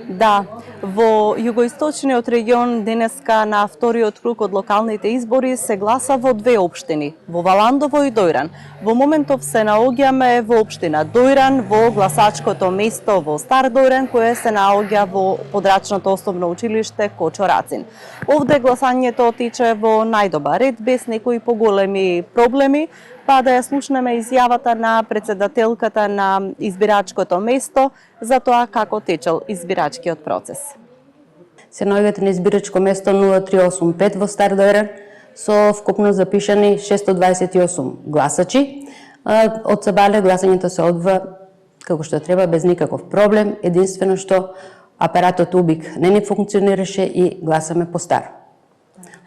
Да, во југоисточниот регион денеска на вториот круг од локалните избори се гласа во две општини, во Валандово и Дојран. Во моментов се наоѓаме во општина Дојран, во гласачкото место во Стар Дојран, кое се наоѓа во подрачното основно училиште Кочо Рацин. Овде гласањето тече во најдобар ред, без некои поголеми проблеми, па да ја слушнеме изјавата на председателката на избирачкото место за тоа како течел избирачкиот процес. Се наоѓате на избирачко место 0385 во Стар Дојран со вкупно запишани 628 гласачи. Од сабале гласањето се одва како што треба, без никаков проблем, единствено што апаратот УБИК не функционираше и гласаме по старо.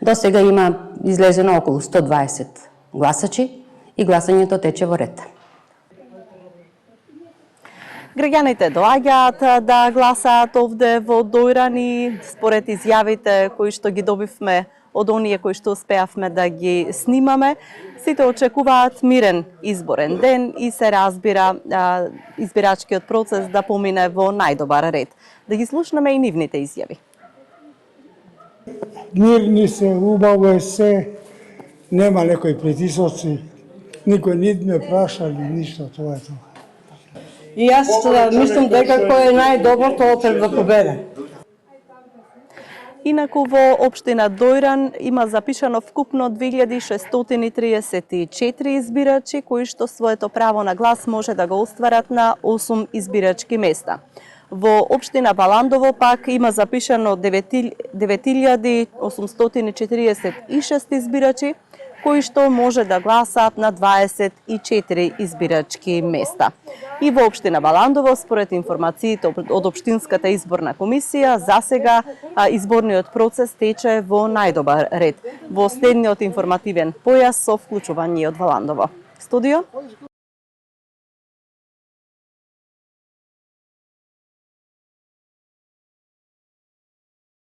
До сега има излезено околу 120 гласачи и гласањето тече во ред. Граѓаните доаѓаат да гласаат овде во Дојран и според изјавите кои што ги добивме од оние кои што успеавме да ги снимаме, сите очекуваат мирен изборен ден и се разбира избирачкиот процес да помине во најдобар ред. Да ги слушнеме и нивните изјави. Мирни се, убаво е се, нема некои притисоци, никој не ме прашали ништо, тоа е тоа. И јас мислам дека кој е најдобар, тоа треба да победе. Инаку во општина Дојран има запишано вкупно 2634 избирачи кои што своето право на глас може да го остварат на 8 избирачки места. Во општина Валандово пак има запишано 9846 избирачи кои што може да гласаат на 24 избирачки места. И во општина Валандово, според информациите од Општинската изборна комисија, засега изборниот процес тече во најдобар ред. Во следниот информативен појас со вклучување од Валандово. Студио?